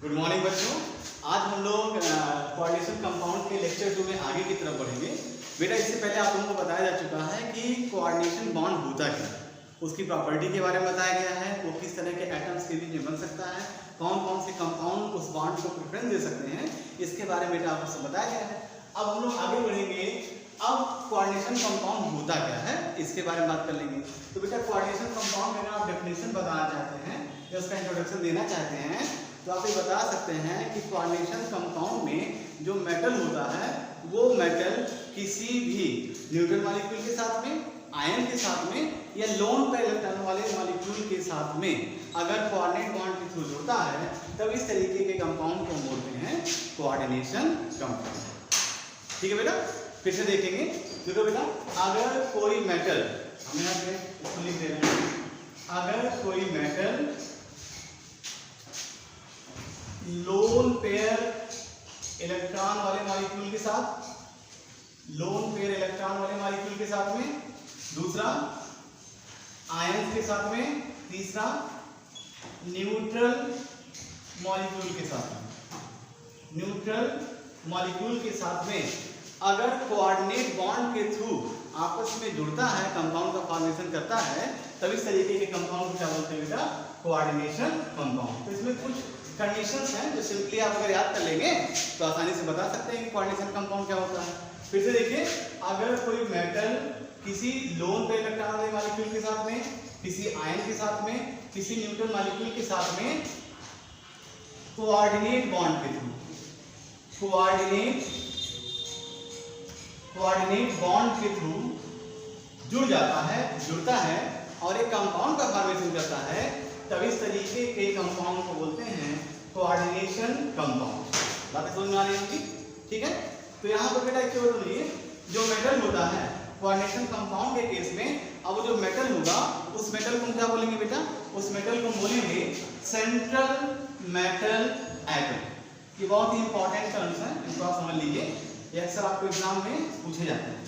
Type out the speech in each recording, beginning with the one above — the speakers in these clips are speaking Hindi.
गुड मॉर्निंग बच्चों। आज हम लोग कोऑर्डिनेशन कंपाउंड के लेक्चर 2 में आगे की तरफ बढ़ेंगे। बेटा इससे पहले आप लोगों को बताया जा चुका है कि कोऑर्डिनेशन बॉन्ड होता क्या है, उसकी प्रॉपर्टी के बारे में बताया गया है, वो किस तरह के एटम्स के बीच में बन सकता है, कौन कौन से कंपाउंड उस बॉन्ड को प्रेफरेंस दे सकते हैं, इसके बारे में बेटा आपको बताया गया है। अब हम लोग आगे बढ़ेंगे। अब कोऑर्डिनेशन कंपाउंड होता क्या है इसके बारे में बात कर लेंगे। तो बेटा कोऑर्डिनेशन कंपाउंड अगर आप डेफिनेशन बताना चाहते हैं या उसका इंट्रोडक्शन देना चाहते हैं तो आप ये बता सकते हैं कि कोऑर्डिनेशन कंपाउंड में जो मेटल होता है वो मेटल किसी भी न्यूट्रल मॉलिक्यूल के साथ में, आयन के साथ में या लोन पेयर इलेक्ट्रॉन वाले मॉलिक्यूल के साथ में अगर कोऑर्डिनेट बॉन्ड के थ्रू जुड़ता है तब इस तरीके के कंपाउंड को बोलते हैं कोऑर्डिनेशन कंपाउंड। ठीक है बेटा, फिर से देखेंगे। देखो बेटा, अगर कोई मेटल, हम यहाँ पे इसको लिख दे रहे हैं, अगर कोई मेटल लोन पेयर इलेक्ट्रॉन वाले मॉलिक्यूल के साथ, लोन पेयर इलेक्ट्रॉन वाले मॉलिक्यूल के साथ में, दूसरा आयंस के साथ में, तीसरा न्यूट्रल मॉलिक्यूल के साथ में, न्यूट्रल मॉलिक्यूल के साथ में अगर कोऑर्डिनेट बॉन्ड के थ्रू आपस में जुड़ता है, कंपाउंड का फॉर्मेशन करता है, तब इस तरीके के कंपाउंड को क्या बोलते हैं बेटा? Coordination compound. तो इसमें कुछ कंडीशंस हैं जो सिंपली आप अगर याद कर लेंगे तो आसानी से बता सकते हैं कि कोऑर्डिनेशन कंपाउंड क्या होता है। फिर से देखिए, अगर कोई मेटल किसी लोन पेयर इलेक्ट्रॉन वाले मॉलिक्यूल के साथ में, किसी आयन के साथ में, किसी न्यूट्रल मॉलिक्यूल के साथ में कोऑर्डिनेट बॉन्ड के थ्रू, कोऑर्डिनेट बॉन्ड के थ्रू जुड़ जाता है, जुड़ता है और एक कंपाउंड का फॉर्मेशन करता है, तब इस तरीके के कंपाउंड को बोलते हैं कोऑर्डिनेशन कंपाउंड। बातें समझ में आ रही होंगी? ठीक है। तो यहाँ पर बेटा एक चीज बोलिए, जो मेटल होता है कोऑर्डिनेशन कंपाउंड के केस में, अब जो मेटल होगा उस मेटल को हम क्या बोलेंगे बेटा? उस मेटल को बोलेंगे सेंट्रल मेटल एटम। ये बहुत ही इंपॉर्टेंट टर्म्स हैं, इनको आप समझ लीजिए, ये अक्सर आपको एग्जाम में पूछे जाते हैं।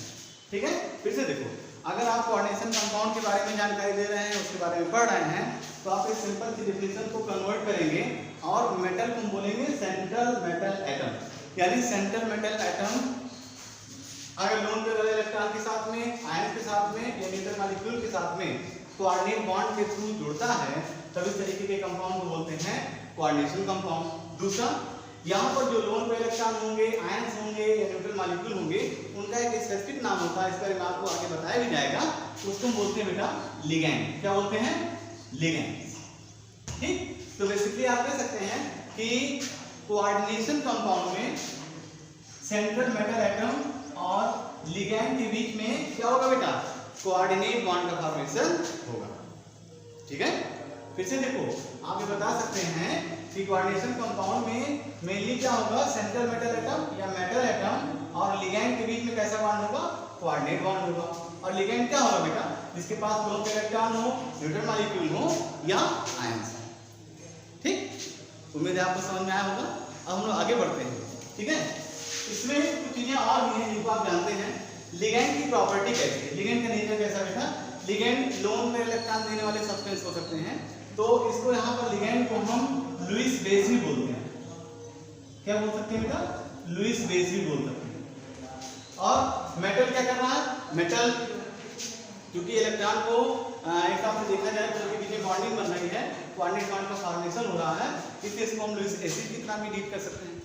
ठीक है। फिर से देखो, अगर आप कोऑर्डिनेशन कंपाउंड के बारे में जानकारी दे रहे हैं, उसके बारे में पढ़ रहे हैं, तो आप एक सिंपल सी डेफिनेशन को कन्वर्ट करेंगे और मेटल को बोलेंगे सेंट्रल मेटल एटम। यानी सेंट्रल मेटल एटम अगर लोन पेयर इलेक्ट्रॉन के साथ में, आयन के साथ में या न्यूट्रल मॉलिक्यूल के साथ में कोऑर्डिनेट बॉन्ड के थ्रू जुड़ता है, तब इस तरीके के कंपाउंड को बोलते हैं कोऑर्डिनेशन कंपाउंड। दूसरा, यहाँ पर जो लोन पेयर इलेक्ट्रॉन होंगे, आयंस होंगे या न्यूट्रल मॉलिक्यूल होंगे, उनका एक स्पेसिफिक नाम होता है, इस बारे में आपको आगे बताया भी जाएगा, उसको बोलते हैं बेटा लिगैंड। क्या बोलते हैं? लिगैंड। ठीक। तो बेसिकली आप कह सकते हैं कि कोऑर्डिनेशन कंपाउंड में सेंट्रल मेटल एटम और लिगैंड के बीच में क्या होगा बेटा? कोऑर्डिनेट बॉन्ड का फॉर्मेशन होगा। ठीक है। फिर से देखो, आप ये बता सकते हैं कि कोऑर्डिनेशन कंपाउंड में मेनली क्या होगा? सेंट्रल मेटल एटम या मेटल एटम और लिगैंड के बीच में कैसा बॉन्ड होगा? कोऑर्डिनेट बॉन्ड होगा। और लिगैंड क्या होगा बेटा? जिसके पास लोन पेयर इलेक्ट्रॉन हो, न्यूट्रल मॉलिक्यूल हो या आयंस। ठीक। उम्मीद है आपको समझ में आया होगा। अब हम लोग आगे बढ़ते हैं। ठीक है। इसमें कुछ चीजें और भी हैं जिनको आप जानते हैं। लिगैंड की प्रॉपर्टी कैसी है? लिगैंड का नेचर कैसा बेटा? लिगैंड लोन पेयर इलेक्ट्रॉन देने वाले सब्सटेंस हो सकते हैं, तो इसको यहाँ पर लिगैंड को हम लुईस बेस भी बोलते हैं। क्या बोल सकते हैं बेटा? लुईस बेस भी बोल सकते हैं। और मेटल क्या कर रहा है? मेटल क्योंकि इलेक्ट्रॉन को एक साथ से देखा जाए तो उनके बीच में बॉन्डिंग बन रही है, कोऑर्डिनेट बॉन्ड का फॉर्मेशन हो रहा है, इसलिए इसको हम लुईस एसिड की तरह भी डील कर सकते हैं।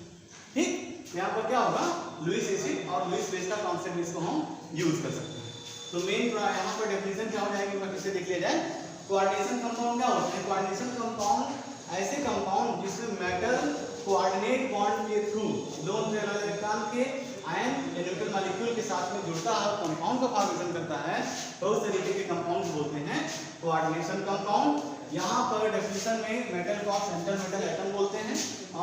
ठीक। यहाँ पर क्या होगा? लुईस एसिड और लुईस बेस का कॉन्सेप्ट इसको हम यूज कर सकते हैं। तो मेन यहाँ पर डेफिनेशन क्या हो जाएगी, फिर से देख लिया जाए। कोऑर्डिनेशन कंपाउंड क्या होते हैं? कोऑर्डिनेशन कंपाउंड ऐसे कंपाउंड जिसमें मेटल कोऑर्डिनेट बॉन्ड के थ्रू लोन पेयर इलेक्ट्रॉन के आयन या न्यूट्रल मॉलिक्यूल के साथ में जुड़ता है और कंपाउंड का फॉर्मेशन करता है, तो उस तरीके के कंपाउंड बोलते हैं कोऑर्डिनेशन कंपाउंड। यहाँ पर डेफिनेशन में मेटल को सेंट्रल मेटल एटम बोलते हैं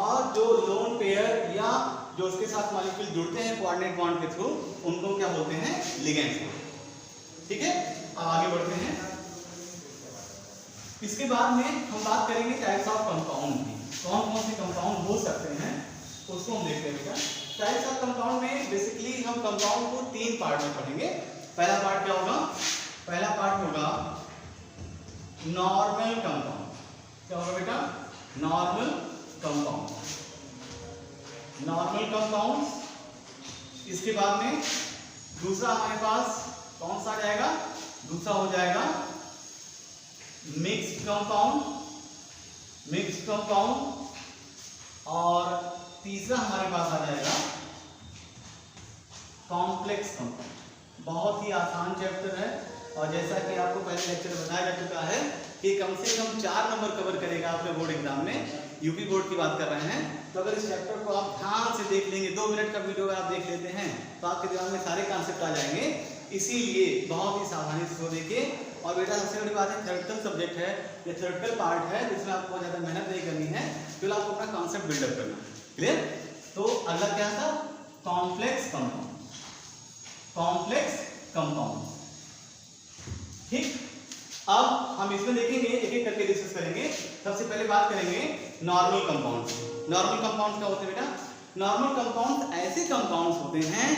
और जो लोन पेयर या जो उसके साथ मॉलिक्यूल जुड़ते हैं कोऑर्डिनेट बॉन्ड के थ्रू, उनको क्या बोलते हैं? लिगैंड। ठीक है। अब आगे बढ़ते हैं। इसके बाद में हम बात करेंगे टाइप्स ऑफ कंपाउंड की। कौन कौन से कंपाउंड हो सकते हैं उसको हम देखते हैं। टाइप्स ऑफ कंपाउंड में बेसिकली हम कंपाउंड को 3 पार्ट में पढ़ेंगे। पहला पार्ट क्या होगा? पहला पार्ट होगा नॉर्मल कंपाउंड। क्या होगा बेटा? Normal compound. नॉर्मल कंपाउंड्स, इसके बाद में दूसरा हमारे पास कौन सा आ जाएगा, दूसरा हो जाएगा मिक्स्ड कंपाउंड, और तीसरा हमारे पास आ जाएगा कॉम्प्लेक्स कंपाउंड। बहुत ही आसान चैप्टर है, और जैसा कि आपको पहले लेक्चर में बताया जा चुका है कि कम से कम 4 नंबर कवर करेगा आपके बोर्ड एग्जाम में। यूपी बोर्ड की बात कर रहे हैं, तो अगर इस चैप्टर को आप ध्यान से देख लेंगे, 2 मिनट का वीडियो अगर आप देख लेते हैं तो आपके दिमाग में सारे कॉन्सेप्ट आ जाएंगे। इसीलिए बहुत ही सावधानी से इसको देखिए। और बेटा सबसे बड़ी बात है, थ्योरेटिकल सब्जेक्ट है, ये थ्योरेटिकल पार्ट है जिसमें आपको ज़्यादा मेहनत नहीं करनी है, केवल आपको अपना कॉन्सेप्ट बिल्डअप करना है। क्लियर? तो अगला क्या था, कॉम्प्लेक्स कंपाउंड। ठीक, अब हम इसमें देखेंगे, एक एक करके डिस्कस करेंगे। सबसे पहले बात करेंगे नॉर्मल कंपाउंड। नॉर्मल कंपाउंड क्या होते हैं बेटा? नॉर्मल कंपाउंड ऐसे कंपाउंड्स होते हैं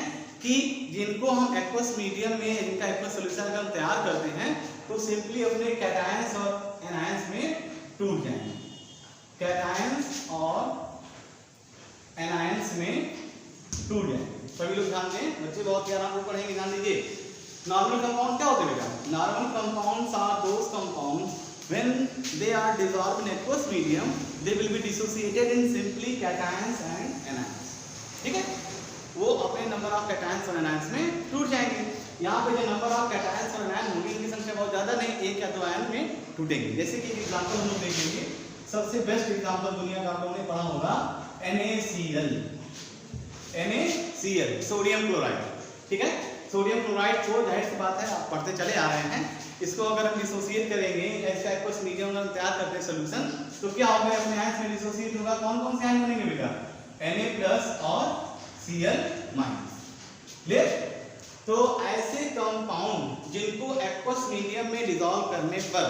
कि जिनको हम एक्वस मीडियम में, जिनका एक्वस सॉल्यूशन अगर हम तैयार करते हैं तो सिंपली अपने कैटायंस और एनायंस में टूट जाएंगे। कैटायंस और एनायंस में टूट जाएंगे। सभी लोग ध्यान दें, बच्चे बहुत ही आराम से पढ़ेंगे, ध्यान दीजिए। नॉर्मल कंपाउंड क्या होते हैं बेटा? Normal compounds are those compounds when they are dissolved in aqueous medium they will be dissociated in simply cations and anions। ठीक है, वो अपने नंबर ऑफ कैटायंस और एनायंस में टूट जाएंगे। यहाँ पे जो नंबर ऑफ कैटायंस और एनायन होंगे इनकी संख्या बहुत ज्यादा नहीं, 1 या 2 आयन में टूटेंगे। जैसे कि एग्जांपल हम लोग देखेंगे, सबसे बेस्ट एग्जांपल दुनिया का आप लोगों ने पढ़ा होगा NaCl, सोडियम क्लोराइड। ठीक है, सोडियम क्लोराइड को जाहिर सी बात है आप पढ़ते चले आ रहे हैं, इसको अगर हम डिसोसिएट करेंगे, ऐसा एक्वस मीडियम में तैयार करते हैं सॉल्यूशन, तो क्या होगा, अपने आयंस में डिसोसिएट होगा। कौन कौन से आयन बनेंगे बेटा? Na+ और Cl-। क्लियर? तो ऐसे कंपाउंड जिनको एक्वस मीडियम में डिसॉल्व करने पर,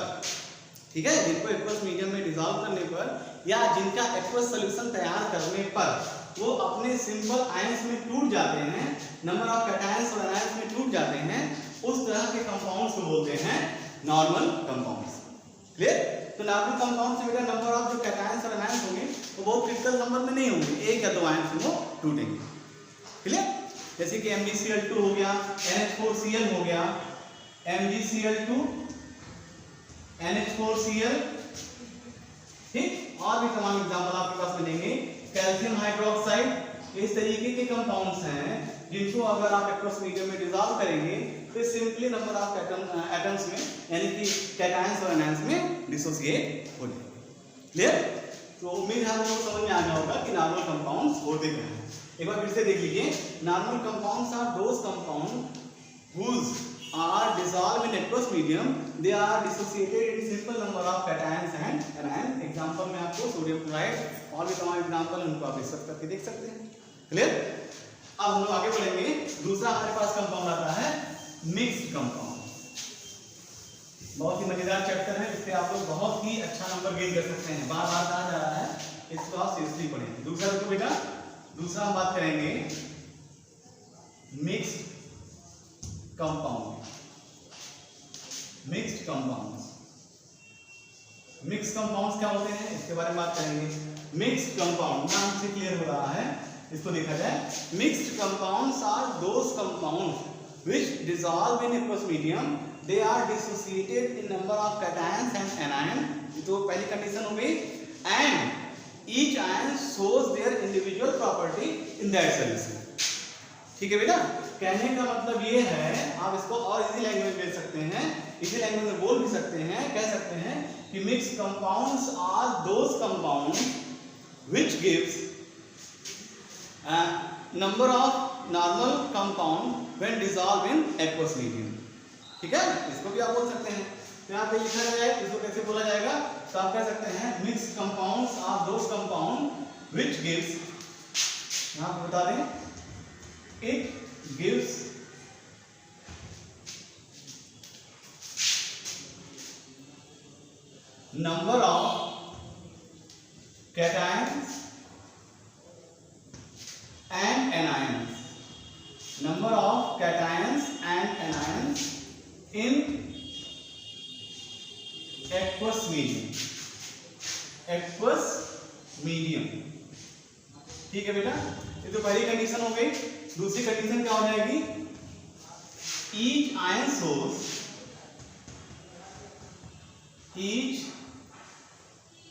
ठीक है, जिनको एक्वस मीडियम में डिसॉल्व करने पर या जिनका एक्वस सॉल्यूशन तैयार करने पर वो अपने सिंपल आयंस में टूट जाते हैं, नंबर ऑफ कैटायंस और एनायंस में टूट जाते हैं, उस तरह के कंपाउंड्स को बोलते हैं नॉर्मल कंपाउंड्स। क्लियर? तो नॉर्मल कंपाउंड से बेटा नंबर ऑफ जो कैटायंस और एनायंस होंगे वो बहुत क्रिटिकल नंबर में नहीं होंगे, 1 या 2 आयंस में वो टूटेंगे। क्लियर? जैसे कि MgCl2 हो गया, NH4Cl हो गया, MgCl2 NH4Cl, ठीक, और भी तमाम एग्जांपल आपके पास मिलेंगे। कैल्शियम हाइड्रोक्साइड, इस तरीके के कंपाउंड्स हैं जिनको अगर आप एक्वस मीडियम में डिसॉल्व करेंगे तो सिंपली नंबर ऑफ एटम्स में, यानी कि कैटायंस और एनायंस में डिसोसिएट हो जाएंगे। क्लियर? तो उम्मीद है आप लोगों को समझ में आ गया होगा कि नॉर्मल कंपाउंड्स होते क्या हैं। एक बार फिर से देख लीजिए, normal compounds are those compound whose are dissolved in aqueous medium, they are dissociated in simple number of cations and anions। Example में आपको सोडियम क्लोराइड और भी तमाम एग्जांपल उनको आप डिस्कस करके देख सकते हैं। क्लियर? अब हम लोग आगे बढ़ेंगे। दूसरा हमारे पास कंपाउंड आता है मिक्स्ड कंपाउंड। बहुत ही मजेदार चैप्टर है, इससे आप लोग बहुत ही अच्छा नंबर गेन कर सकते हैं। बार बार कहा जा रहा है, इसको आप सीरियसली पढ़ें। दूसरा देखो बेटा, दूसरा हम बात करेंगे मिक्स्ड कंपाउंड। मिक्स्ड कंपाउंड्स क्या होते हैं इसके बारे में बात करेंगे। मिक्स्ड कंपाउंड नाम से क्लियर हो रहा है, इसको देखा जाए। Mixed compounds are those compounds which dissolve in aqueous medium, they are dissociated in number of cations and anion, तो पहली कंडीशन हो गई, and each ion shows their individual property in that solution. ठीक है बेटा, कहने का मतलब ये है, आप इसको और इजी लैंग्वेज में सकते हैं, इजी लैंग्वेज में बोल भी सकते हैं, कह सकते हैं कि mixed compounds are those compounds which gives number of normal compound when dissolve in aqueous medium. ठीक है, इसको भी आप बोल सकते हैं। तो यहाँ पे लिखा जाए इसको कैसे बोला जाएगा, तो आप कह सकते हैं mixed compounds are those compound which gives, यहाँ पे बता दें, it gives number of cations and anions, number of cations and anions in aqueous medium, aqueous medium। ठीक है बेटा, ये तो पहली कंडीशन हो गई। दूसरी कंडीशन क्या हो जाएगी, each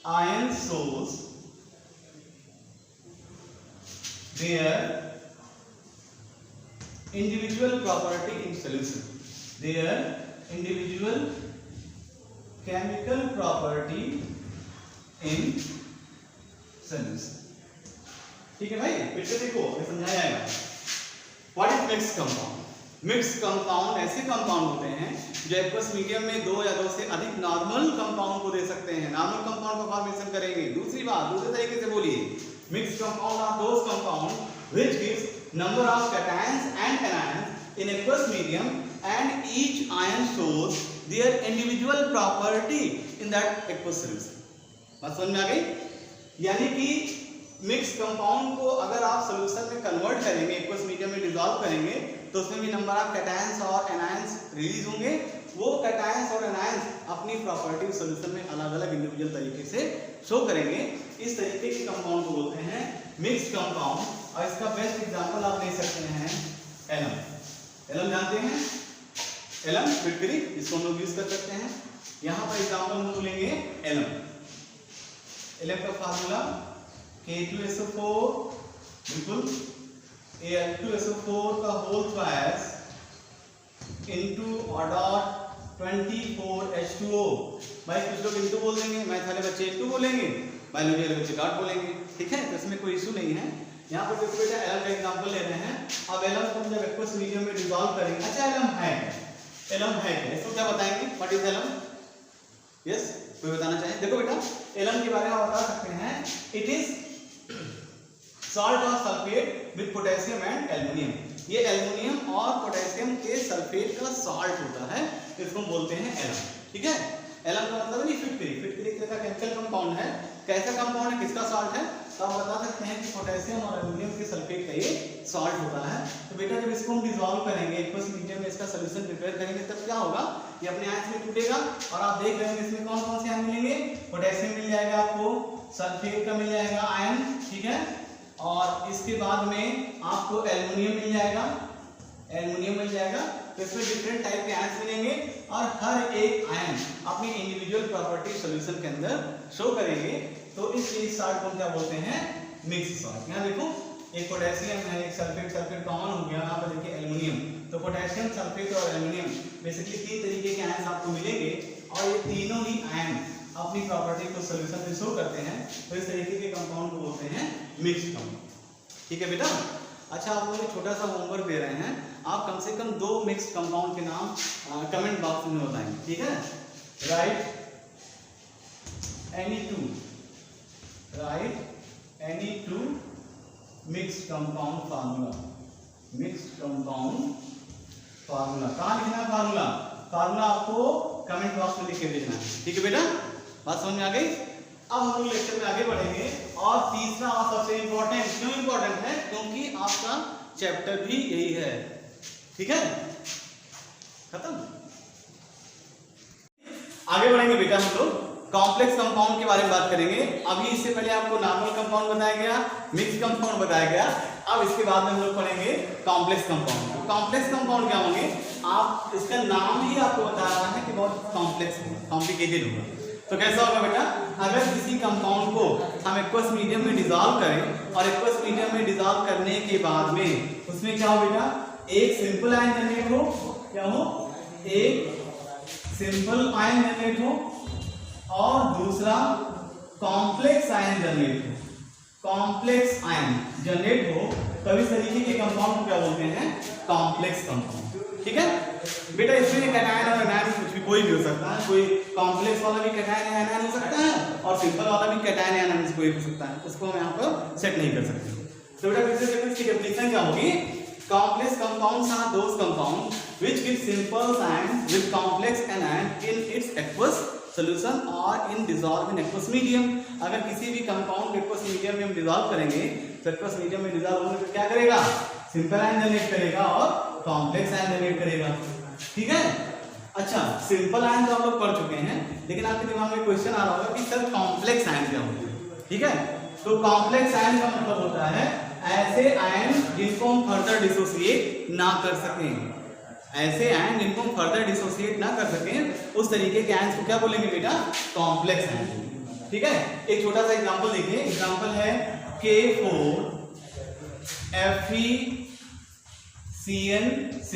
ion shows their individual property in solution, their individual chemical property in solution। ठीक है भाई, फिर से देखो ये समझाया जाएगा। What is mix compound? Mix compound ऐसे कंपाउंड होते हैं जो एक्वस मीडियम में दो या दो से अधिक नॉर्मल कंपाउंड को दे सकते हैं, नॉर्मल कंपाउंड का फॉर्मेशन करेंगे। दूसरी बात, दूसरे तरीके से बोलिए, mix compound are those compound which gives number of cations and anions in aqueous medium and each ion shows their individual property in that aqueous solution. बात समझ में आ गई? यानी कि मिक्स कंपाउंड को अगर आप सॉल्यूशन में कन्वर्ट करेंगे, एक्वस मीडियम में डिसॉल्व करेंगे, तो उसमें भी नंबर ऑफ कैटायंस और एनायंस रिलीज होंगे। वो कैटायंस और एनायंस अपनी प्रॉपर्टी सॉल्यूशन में अलग अलग इंडिविजुअल तरीके से शो करेंगे। इस तरीके के कंपाउंड को बोलते हैं मिक्स कंपाउंड। और इसका बेस्ट एग्जांपल आप ले सकते हैं एलम। एलम जानते हैं? एलम फिटकरी, इसको हम लोग यूज कर सकते हैं। यहाँ पर एग्जांपल हम लोग लेंगे एलम। एलम का फार्मूला K2SO4 बिल्कुल Al2SO4 का whole square into dot 24H2O। भाई कुछ लोग इनटू बोल देंगे, मैथ वाले बच्चे इनटू बोलेंगे, बायोलॉजी वाले बच्चे डॉट बोलेंगे, ठीक है? तो इसमें कोई इशू नहीं है। यहाँ पर देखो बेटा एलम का एग्जांपल ले रहे हैं। अब एलम को हम जब एक्वस मीडियम में डिसॉल्व करेंगे, अच्छा एलम है क्या? इसको क्या बताएंगे? What is alum? यस, कोई बताना चाहे? देखो बेटा एलम के बारे में बता सकते हैं, इट इज सॉल्ट और sulphate with potassium and aluminium. ये एल्युमिनियम और पोटेशियम के सल्फेट का सॉल्ट होता है, इसको हम बोलते हैं एलम। ठीक है, एलम का मतलब नहीं फिटकरी। फिटकरी एक तरह का केमिकल कंपाउंड है। कैसा कंपाउंड है, किसका सॉल्ट है? तो आप बता सकते हैं कि पोटेशियम और एल्युमिनियम के सल्फेट का ये सॉल्ट होता है। तो बेटा जब इसको हम डिसॉल्व करेंगे, एक्वस मीडियम में इसका सॉल्यूशन प्रिपेयर करेंगे, तब क्या होगा, ये अपने आयंस में टूटेगा और आप देख रहे हैं इसमें कौन कौन से आयन मिलेंगे। पोटेशियम मिल जाएगा आपको, सल्फेट का मिल जाएगा आयन, ठीक है, और इसके बाद में आपको एल्युमिनियम मिल जाएगा। तो इसमें डिफरेंट टाइप के आयंस मिलेंगे और हर एक आयन अपनी इंडिविजुअल प्रॉपर्टी सॉल्यूशन के अंदर शो करेंगे। तो इस सॉल्ट को क्या बोलते हैं? Mix salt. यहाँ देखो एक पोटेशियम है, एक सल्फेट कॉमन हो गया। यहाँ पर देखिए एल्युमिनियम। तो पोटेशियम, सल्फेट और एल्युमिनियम बेसिकली तीन तरीके के आयंस आपको मिलेंगे और ये तीनों ही आयन अपनी प्रॉपर्टी को सॉल्यूशन में शो करते हैं। तो इस तरीके के कंपाउंड को बोलते हैं मिक्स कंपाउंड। ठीक है बेटा, अच्छा आप लोगों को छोटा सा होमवर्क दे रहे हैं, आप कम से कम 2 मिक्स कंपाउंड के नाम कमेंट बॉक्स में बताएंगे। ठीक है, right any two mix compound formula. कहाँ लिखना है फार्मूला आपको कमेंट बॉक्स में लिख के भेजना है। ठीक है बेटा, बात समझ में आ गई? अब हम लोग लेक्चर में आगे बढ़ेंगे और तीसरा और सबसे इंपॉर्टेंट, क्यों इंपॉर्टेंट है? क्योंकि आपका चैप्टर भी यही है। ठीक है, खत्म। आगे बढ़ेंगे बेटा, हम लोग कॉम्प्लेक्स कंपाउंड के बारे में बात करेंगे। अभी इससे पहले आपको नॉर्मल कंपाउंड बताया गया, मिक्स कंपाउंड बताया गया। अब इसके बाद में हम लोग पढ़ेंगे कॉम्प्लेक्स कंपाउंड। कॉम्प्लेक्स कंपाउंड क्या होंगे? आप इसका नाम ही आपको बता रहा है कि बहुत कॉम्प्लेक्स कॉम्प्लिकेटेड होगा। तो कैसा होगा बेटा, अगर किसी कंपाउंड को हम एक्वस मीडियम में डिसॉल्व करें और एक्वस मीडियम में डिसॉल्व करने के बाद में उसमें क्या हो बेटा, एक सिंपल आयन जनरेट हो, क्या हो, एक सिंपल आयन जनरेट हो और दूसरा कॉम्प्लेक्स आयन जनरेट हो। तभी तरीके के कंपाउंड को क्या बोलते हैं? Complex compound. ठीक है बेटा, इसमें कैटायन और एनायन कुछ भी कोई भी हो सकता है। कोई कॉम्प्लेक्स वाला भी कैटायन या एनायन हो सकता है और सिंपल वाला भी कैटायन या एनायन कोई हो सकता है। उसको हम यहाँ पर सेट नहीं कर सकते। तो बेटा फिर से देखो इसकी डेफिनेशन क्या होगी? Complex compounds are those compounds which give simple ion with complex anion in its aqueous solution or in dissolved in aqueous medium। अगर किसी भी कंपाउंड को aqueous medium में हम डिसॉल्व करेंगे तो aqueous medium में डिसॉल्व होने पर क्या करेगा? सिंपल आयन जनरेट करेगा और कॉम्प्लेक्स आयन जनरेट करेगा। ठीक है, अच्छा सिंपल आयन तो आप लोग पढ़ चुके हैं, लेकिन आपके दिमाग में क्वेश्चन आ रहा होगा कि सर कॉम्प्लेक्स आयन क्या होता है? ठीक है, तो कॉम्प्लेक्स आयन का मतलब होता है ऐसे आयन जिनको हम फर्दर डिसोसिएट ना कर सकें, ऐसे आयन जिनको हम फर्दर डिसोसिएट ना कर सकें, उस तरीके के आयन को क्या बोलेंगे बेटा? Complex ion. ठीक है, एक छोटा सा एग्जांपल देखिए। एग्जांपल है K4Fe(CN6).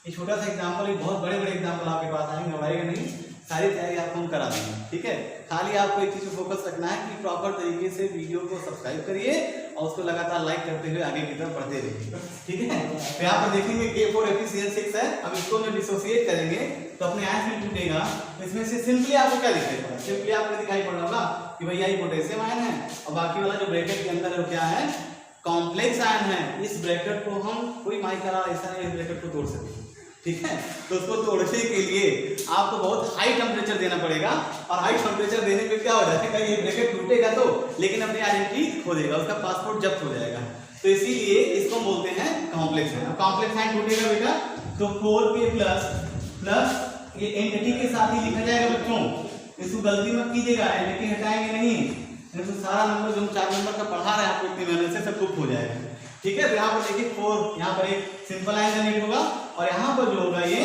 ये छोटा सा एग्जांपल, एक बहुत बड़े बड़े एग्जांपल आपके पास आएंगे, घबराइएगा नहीं, सारी तैयारी आपको हम करा देंगे। ठीक है, खाली आपको एक चीज पे फोकस रखना है कि प्रॉपर तरीके से वीडियो को सब्सक्राइब करिए और उसको लगातार लाइक करते हुए आगे की तरफ बढ़ते रहिए। ठीक है, तो यहाँ पर देखेंगे K4Fe(CN6) है। अब इसको हम डिसोसिएट करेंगे तो अपने आयन में टूटेगा। इसमें से सिंपली आपको क्या दिखाई पड़ा? सिंपली आपको दिखाई पड़ रहा होगा कि भैया ये पोटेशियम आयन है और बाकी वाला जो ब्रैकेट के अंदर है क्या है? कॉम्प्लेक्स आयन है। इस ब्रैकेट को हम कोई माइक्रो ऐसा नहीं इस ब्रैकेट को तोड़ सके। ठीक है, तो उसको तोड़ने के लिए आपको बहुत हाई टेम्परेचर देना पड़ेगा और हाई टेम्परेचर देने पे क्या हो जाएगा? ये ब्रैकेट टूटेगा तो, लेकिन अपनी आइडेंटिटी खो देगा, उसका पासपोर्ट जब्त हो जाएगा। तो इसीलिए इसको बोलते हैं कॉम्प्लेक्स आयन। कॉम्प्लेक्स आयन टूटेगा बेटा तो 4K+ ये एंटिटी के साथ ही लिखा जाएगा बच्चों। इसको गलती मत कीजिएगा, एंटिटी हटाएंगे नहीं, तो सारा नंबर जो हम 4 नंबर का पढ़ा रहे हैं आपको इतनी मेहनत से सब कुछ हो जाएगा। ठीक है, तो यहाँ पर देखिए 4, यहाँ पर एक सिंपल आयन जनरेट होगा और यहाँ पर जो होगा ये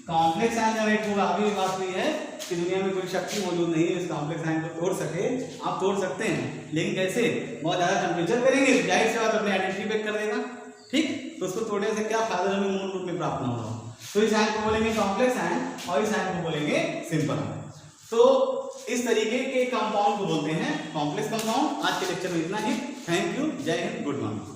कॉम्प्लेक्स आयन जनरेट होगा। अभी बात हुई है कि दुनिया में कोई शक्ति मौजूद नहीं है इस कॉम्प्लेक्स आयन को तोड़ सके। आप तोड़ सकते हैं, लेकिन कैसे? बहुत ज्यादा टेम्परेचर करेंगे, जाहिर सी बात अपने आइडेंटिटी पे कर देगा। ठीक, तो उसको तोड़ने से क्या फायदा हमें मूल रूप में प्राप्त ना होगा। तो इस आयन को बोलेंगे कॉम्प्लेक्स आयन और इस आयन को बोलेंगे सिंपल आयन। तो इस तरीके के कंपाउंड को बोलते हैं कॉम्प्लेक्स कंपाउंड। आज के लेक्चर में इतना ही। थैंक यू, जय हिंद, गुड मॉर्निंग।